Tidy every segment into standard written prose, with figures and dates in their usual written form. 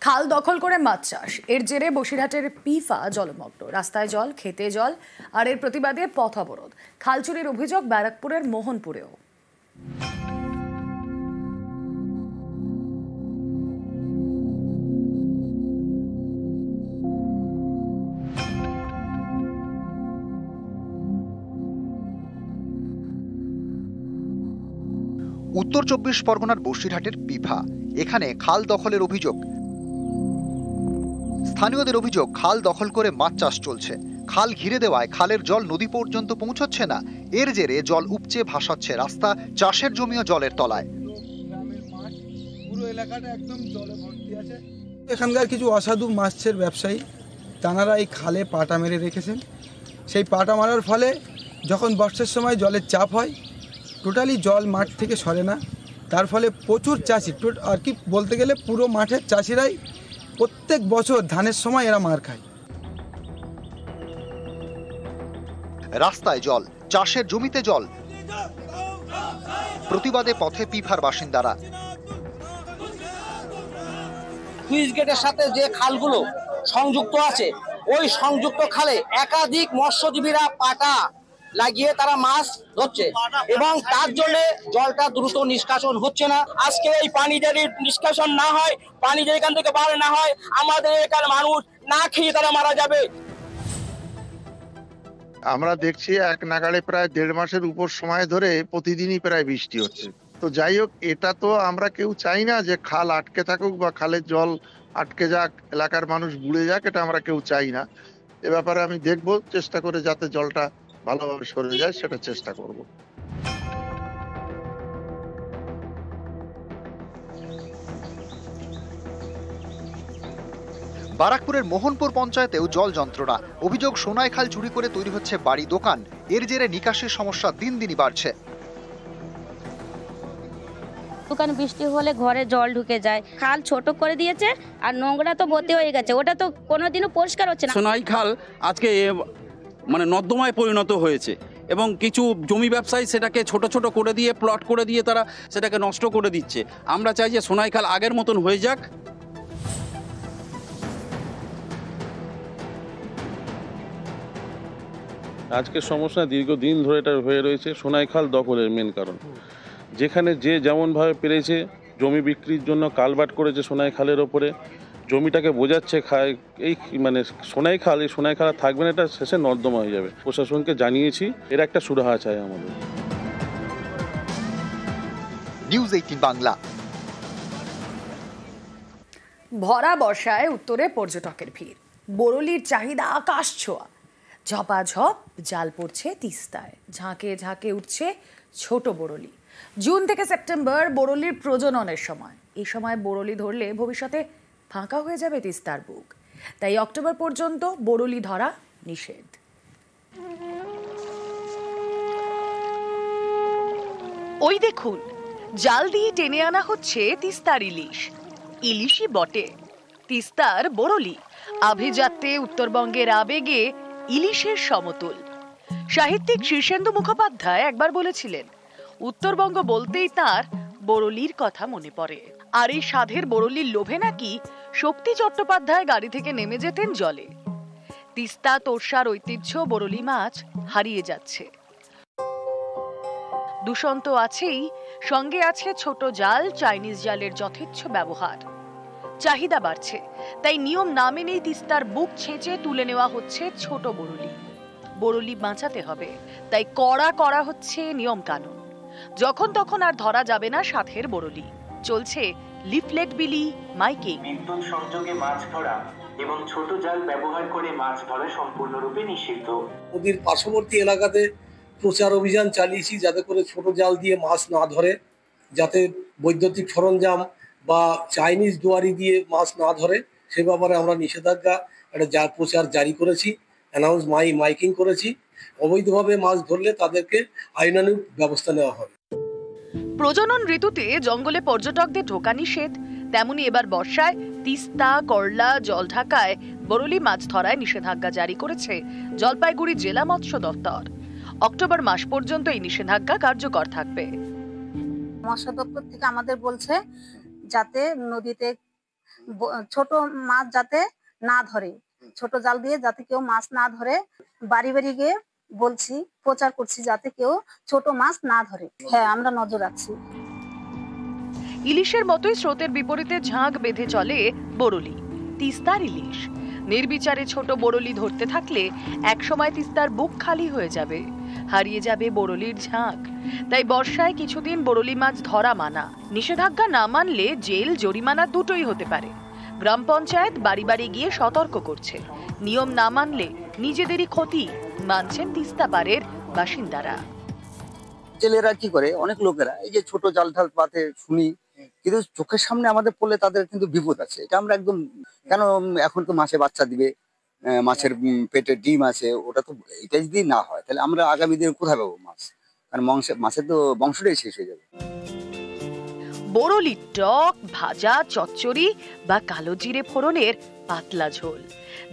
খাল দখল করে মাছ চাষ, এর জেরে বসিরহাটের পিফা জলমগ্ন, রাস্তায় জল, খেতে জল, আর এর প্রতিবাদে পথ অবরোধ। খাল চুরির অভিযোগ ব্যারাকপুরের মোহনপুরেও। উত্তর ২৪ পরগনার বসিরহাটের পিফা, এখানে খাল দখলের অভিযোগ। স্থানীয়দের অভিযোগ, খাল দখল করে মাছ চাষ চলছে। খাল ঘিরে দেওয়ায় খালের জল নদী পর্যন্ত পৌঁছচ্ছে না। এর জেরে জল উপচে ভাসাচ্ছে রাস্তা, চাষের জমিও জলের তলায়। এখানকার কিছু অসাধু মাছের ব্যবসায়ী তাঁরা এই খালে পাটা মেরে রেখেছেন। সেই পাটা মারার ফলে যখন বর্ষার সময় জলের চাপ হয়, টোটালি জল মাঠ থেকে সরে না। তার ফলে প্রচুর চাষি, আর কি বলতে গেলে পুরো মাঠের চাষিরাই প্রত্যেক বছর ধানের সময় এরা মার খায়। রাস্তায় জল, চাষের জমিতে জল, প্রতিবাদে পথে পিফার বাসিন্দারা। সুইচ গেটের সাথে যে খালগুলো সংযুক্ত আছে, ওই সংযুক্ত খালে একাধিক মৎস্যজীবীরা পাটা লাগিয়ে তারা মাছ ধরছে এবং তার জন্য জলটা দ্রুত নিষ্কাশন হচ্ছে না। আজকে এই পানি যদি নিষ্কাশন না হয়, পানি যদি এখান থেকে বার না হয়, আমাদের এখানে মানুষ না খেয়ে তারা মারা যাবে। আমরা দেখছি এক নাগাড়ে প্রায় ১.৫ মাসের উপর সময় ধরে প্রতিদিনই প্রায় বৃষ্টি হচ্ছে। তো যাই হোক, এটা তো আমরা কেউ চাই না যে খাল আটকে থাকুক বা খালের জল আটকে যাক, এলাকার মানুষ বুড়ে যাক, এটা আমরা কেউ চাই না। এ ব্যাপারে আমি দেখব, চেষ্টা করে যাতে জলটা ভালোভাবে সরে যায় সেটা চেষ্টা করব। বারাকপুরের মোহনপুর পঞ্চায়েতেও জল যন্ত্রণা। অভিযোগ, সোনাইখাল চুরি করে তৈরি হচ্ছে বাড়ি দোকান। এর জেরে নিকাশির সমস্যা দিন দিনই বাড়ছে। দোকান বৃষ্টি হলে ঘরে জল ঢুকে যায়, খাল ছোট করে দিয়েছে আর নোংরা তো ভর্তি হয়ে গেছে, ওটা তো কোনোদিনও পরিষ্কার হচ্ছে না। সোনাইখাল আজকে মানে নর্দমায় পরিণত হয়েছে এবং কিছু জমি ব্যবসায়ী সেটাকে ছোট ছোট করে দিয়ে, প্লট করে দিয়ে তারা সেটাকে নষ্ট করে দিচ্ছে। আমরা চাই যে সোনাইখাল আগের মতন হয়ে যাক। আজকের সমস্যা দীর্ঘদিন ধরে এটা হয়ে রয়েছে। সোনাইখাল দখলের মেন কারণ, যেখানে যে যেমনভাবে পেরেছে জমি বিক্রির জন্য কালভার্ট করেছে সোনাইখালের ওপরে, জমিটাকে বোঝাচ্ছে এই মানে সোনাইখাল, এই সোনাইখাল থাকবে না, এটা শেষে নর্দমা হয়ে যাবে। প্রশাসনকে জানিয়েছি, এর একটা সুরাহা চাই আমাদের। নিউজ 18 বাংলা। ভরা বর্ষায় উত্তরে পর্যটকের ভিড়, বরলির চাহিদা আকাশ ছোঁয়া। ঝপাঝপ জাল পড়ছে তিস্তায়, ঝাঁকে ঝাঁকে উঠছে ছোট বরলি। জুন থেকে সেপ্টেম্বর বরলির প্রজননের সময়। এই সময় বরলি ধরলে ভবিষ্যতে ফাঁকা হয়ে যাবে তিস্তার বুক। তাই অক্টোবর পর্যন্ত বরলি ধরা নিষেধ। ওই দেখুন, জাল দিয়ে টেনে আনা হচ্ছে তিস্তার ইলিশ। ইলিশই বটে, তিস্তার বরলি। আভিজাত্যে উত্তরবঙ্গের আবেগে ইলিশের সমতুল। সাহিত্যিক শীর্ষেন্দু মুখোপাধ্যায় একবার বলেছিলেন, উত্তরবঙ্গ বলতেই তার বরলির কথা মনে পড়ে। আর এই স্বাদের বরলির লোভে নাকি শক্তি চট্টোপাধ্যায় গাড়ি থেকে নেমে যেতেন জলে। তিস্তা তোর্ষার ঐতিহ্য বরলি মাছ হারিয়ে যাচ্ছে। দূষণ তো আছেই, সঙ্গে আছে ছোট জাল, চাইনিজ জালের যথেচ্ছ ব্যবহার। চাহিদা বাড়ছে, তাই নিয়ম না মেনেই তিস্তার বুক ছেঁচে তুলে নেওয়া হচ্ছে ছোট বরলি। বরলি বাঁচাতে হবে, তাই কড়া করা হচ্ছে নিয়ম কানুন। যখন তখন আর ধরা যাবে না সাথের বরলি। চলছে লিফলেট বিলি, মাইকিং। বিদ্যুৎ সংযোগে মাছ ধরা এবং ছোট জাল ব্যবহার করে মাছ ধরা সম্পূর্ণরূপে নিষিদ্ধ। নদীর পার্শ্ববর্তী এলাকাতে প্রচার অভিযান চালিয়েছি যাতে করে ছোট জাল দিয়ে মাছ না ধরে, যাতে বৈদ্যুতিক সরঞ্জাম বা চাইনিজ দুয়ারি দিয়ে মাছ না ধরে, সে ব্যাপারে আমরা নিষেধাজ্ঞা একটা প্রচার জারি করেছি, মাইকিং করেছি। অবৈধভাবে মাছ ধরলে তাদেরকে আইনানুগ ব্যবস্থা নেওয়া হবে। প্রজনন ঋতুতে জঙ্গলে পর্যটকদের ঢোকা নিষেধ, তেমনি এবার বর্ষায় তিস্তা, করলা, জলঢাকায় বরলি মাছ ধরায় নিষেধাজ্ঞা জারি করেছে জলপাইগুড়ি জেলা মৎস্য দপ্তর। অক্টোবর মাস পর্যন্ত এই নিষেধাজ্ঞা কার্যকর থাকবে। মৎস্য দপ্তর থেকে আমাদের বলছে যাতে নদীতে ছোট মাছ যাতে না ধরে, ছোট জাল দিয়ে যাতে কেউ মাছ না ধরে, বাড়ি বাড়ি গিয়ে বলছি, প্রচার করছি যাতে কেউ ছোট মাছ না ধরে। হ্যাঁ, আমরা নজর রাখছি। ইলিশের মতোই স্রোতের বিপরীতে ঝাঁক বেঁধে চলে বরলি, তিস্তার ইলিশ। নির্বিচারে ছোট বরলি ধরতে থাকলে একসময় তিস্তার বুক খালি হয়ে যাবে, হারিয়ে যাবে বরলির ঝাঁক। তাই বর্ষায় কিছুদিন বরলি মাছ ধরা মানা, নিষেধাজ্ঞা না মানলে জেল জরিমানা দুটোই হতে পারে। গ্রাম পঞ্চায়েত বাড়ি বাড়ি গিয়ে সতর্ক করছে, নিয়ম না মানলে নিজেদেরই ক্ষতি, মানছেন তিস্তা পাড়ের বাসিন্দারা। জেলেরা কি করে, অনেক লোকেরা এই যে ছোট জাল ঢাল পাতে শুনি, কিন্তু চোখের সামনে আমাদের পড়লে তাদের কিন্তু বিপদ আছে। এটা আমরা একদম, কেন এখন তো মাছে বাচ্চা দিবে, মাছের পেটে ডিম আছে, ওটা তো এটা যদি না হয় তাহলে আমরা আগামী দিনে কোথায় পাবো মাছ? কারণ মাছের তো বংশটাই শেষ হয়ে যাবে। বরলি টক, ভাজা, চচ্চড়ি বা কালো জিরে ফোড়নের পাতলা ঝোল,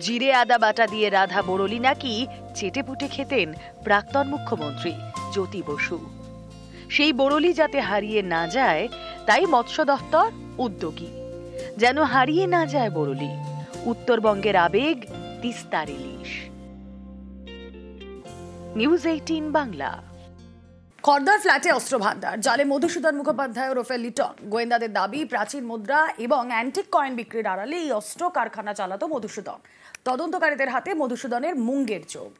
জিরে আদা বাটা দিয়ে রাধা বরলি নাকি চেটে পুটে খেতেন প্রাক্তন মুখ্যমন্ত্রী জ্যোতি বসু। সেই বরলি যাতে হারিয়ে না যায় তাই মৎস্য দফতর উদ্যোগী, যেন হারিয়ে না যায় বরলি। উত্তরবঙ্গের আবেগ তিস্তার ইলিশ। নিউজ 18 বাংলা। খড়দার ফ্ল্যাটে অস্ত্র ভান্ডার, জালে মধুসূদন মুখোপাধ্যায় ওরফে লিটন। গোয়েন্দাদের দাবি প্রাচীন মুদ্রা এবং অ্যান্টিক কয়েন বিক্রির আড়ালে এই অস্ত্র কারখানা চালাতো মধুসূদন। তদন্তকারীদের হাতে মধুসূদনের মুঙ্গের চোখ।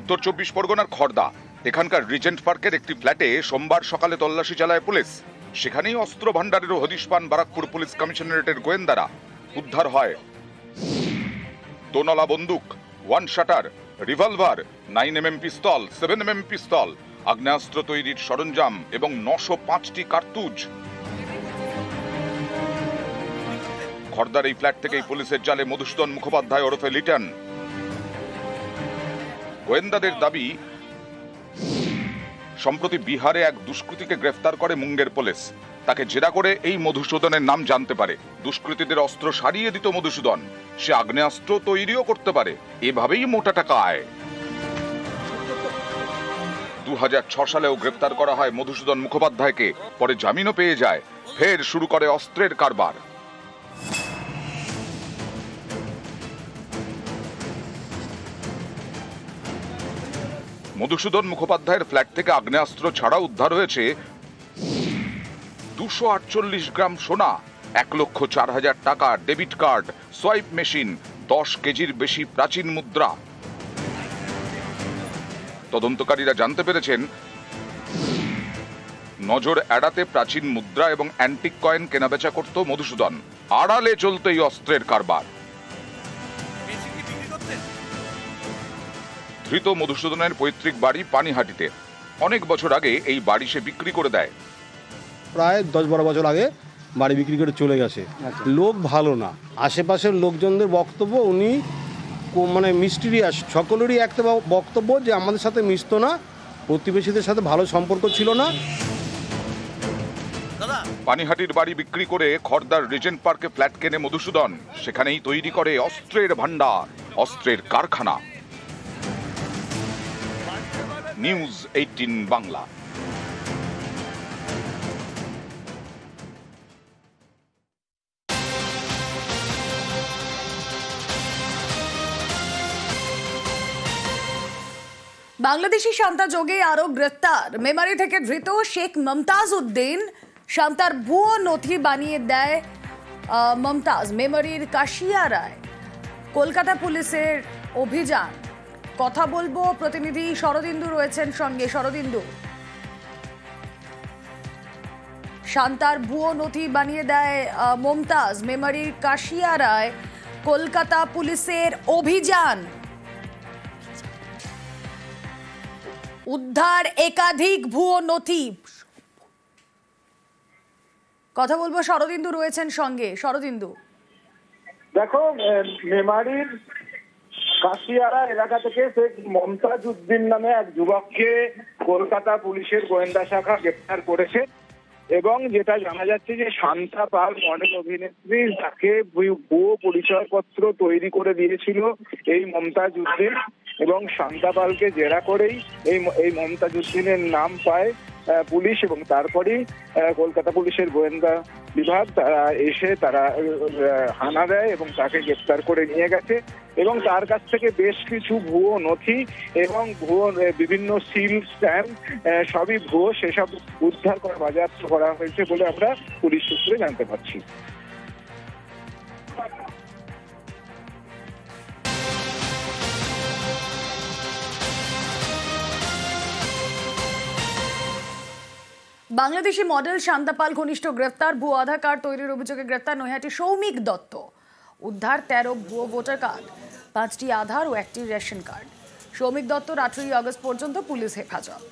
উত্তর 24 পরগনার খড়দা এখানকার রিজেন্ট পার্কের একটি ফ্ল্যাটে সোমবার সকালে তল্লাশি চালায় পুলিশ। সেখানেই অস্ত্র ভান্ডারেরও হদিশ পান বারাকপুর পুলিশ কমিশনারেটের গোয়েন্দারা। উদ্ধার হয় তোনলা বন্দুক, ওয়ান শাটার, রিভলভার, 9mm পিস্তল, 7mm পিস্তল, আগ্নেয়াস্ত্র তৈরির সরঞ্জাম এবং 905টি কার্তুজ। খড়দার এই ফ্ল্যাট থেকেই পুলিশের জালে মধুসূদন মুখোপাধ্যায় ওরফে লিটন। গোয়েন্দাদের দাবি, সম্প্রতি বিহারে এক দুষ্কৃতীকে গ্রেফতার করে মুঙ্গের পুলিশ। তাকে জেরা করে এই মধুসূদনের নাম জানতে পারে। দুষ্কৃতীদের অস্ত্র সারিয়ে দিত মধুসূদন। সে আগ্নেয়াস্ত্র তৈরিও করতে পারে। এভাবেই মোটা টাকা আয়। 2006 সালেও গ্রেফতার করা হয় মধুসূদন মুখোপাধ্যায়কে। পরে জামিনও পেয়ে যায়। ফের শুরু করে অস্ত্রের কারবার। মধুসূদন মুখোপাধ্যায়ের ফ্ল্যাট থেকে আগ্নেয়াস্ত্র ছাড়া উদ্ধার হয়েছে 248 গ্রাম সোনা, 1,04,000 টাকা, ডেবিট কার্ড, সোয়াইপ মেশিন, 10 কেজির বেশি প্রাচীন মুদ্রা। তদন্তকারীরা জানতে পেরেছেন, নজর এড়াতে প্রাচীন মুদ্রা এবং অ্যান্টিক কয়েন কেনাবেচা করত মধুসূদন। আড়ালে চলত এই অস্ত্রের কারবার। ধৃত মধুসূদনের পৈতৃক বাড়ি পানিহাটিতে। অনেক বছর আগে এই বাড়ি সে বিক্রি করে দেয়। প্রায় 10-12 বছর আগে বাড়ি বিক্রি করে চলে গেছে। লোক ভালো না, আশেপাশের লোকজনদের বক্তব্য উনি মানে মিস্টিরিয়াস। সকলেরই একটা বক্তব্য যে আমাদের সাথে মিশতো না, প্রতিবেশীদের সাথে ভালো সম্পর্ক ছিল না। পানিহাটির বাড়ি বিক্রি করে খড়দার রিজেন্ট পার্কে ফ্ল্যাট কেনে মধুসূদন। সেখানেই তৈরি করে অস্ত্রের ভান্ডার, অস্ত্রের কারখানা। নিউজ 18 বাংলা। বাংলাদেশি শান্তা যোগে আরো গ্রেফতার। মেমারি থেকে ধৃত শেখ মমতাজ উদ্দিন। শান্তার ভুয়ো নথি বানিয়ে দেয় মমতাজ। মেমারির কাশিয়ারায় কলকাতা পুলিশের অভিযান। কথা বলবো, প্রতিনিধি শরদিন্দু রয়েছেন সঙ্গে। শরদিন্দু, শান্তার ভুয়ো নথি বানিয়ে দেয় মমতাজ, মেমারির কাশিয়ারায় কলকাতা পুলিশের অভিযান। উদ্ধার একাধিক ভুয়ো নথি। কথা বলবো, শরদিন্দু রয়েছেন সঙ্গে। শরদিন্দু, দেখো, মেমারির কাশিয়ারা এলাকা থেকে শেখ মমতাজ উদ্দিন নামে এক যুবককে কলকাতা পুলিশের গোয়েন্দা শাখা গ্রেপ্তার করেছে এবং যেটা জানা যাচ্ছে যে শান্তা পাল মডেল অভিনেত্রী তাকে ভুয়ো পরিচয়পত্র তৈরি করে দিয়েছিল এই মমতাজ উদ্দিন, এবং শান্তা পালকে জেরা করেই এই মমতাজ উদ্দিনের নাম পায় পুলিশ, এবং তারপরেই কলকাতা পুলিশের গোয়েন্দা বিভাগ তারা এসে তারা হানা দেয় এবং তাকে গ্রেফতার করে নিয়ে গেছে। এবং তার কাছ থেকে বেশ কিছু ভুয়ো নথি এবং ভুয়ো বিভিন্ন সিল স্ট্যাম্প সবই ভুয়ো, সেসব উদ্ধার করা বাজেয়াপ্ত করা হয়েছে বলে আমরা পুলিশ সূত্রে জানতে পারছি। বাংলাদেশি মডেল শান্তা পাল ঘনিষ্ঠ গ্রেফতার, ভুয়ো আধার কার্ড তৈরির অভিযোগে গ্রেফতার নৈহাটি সৌমিক দত্ত। উদ্ধার 13 ভুয়ো ভোটার কার্ড, 5টি আধার ও 1টি রেশন কার্ড। সৌমিক দত্তর 18 আগস্ট পর্যন্ত পুলিশ হেফাজত।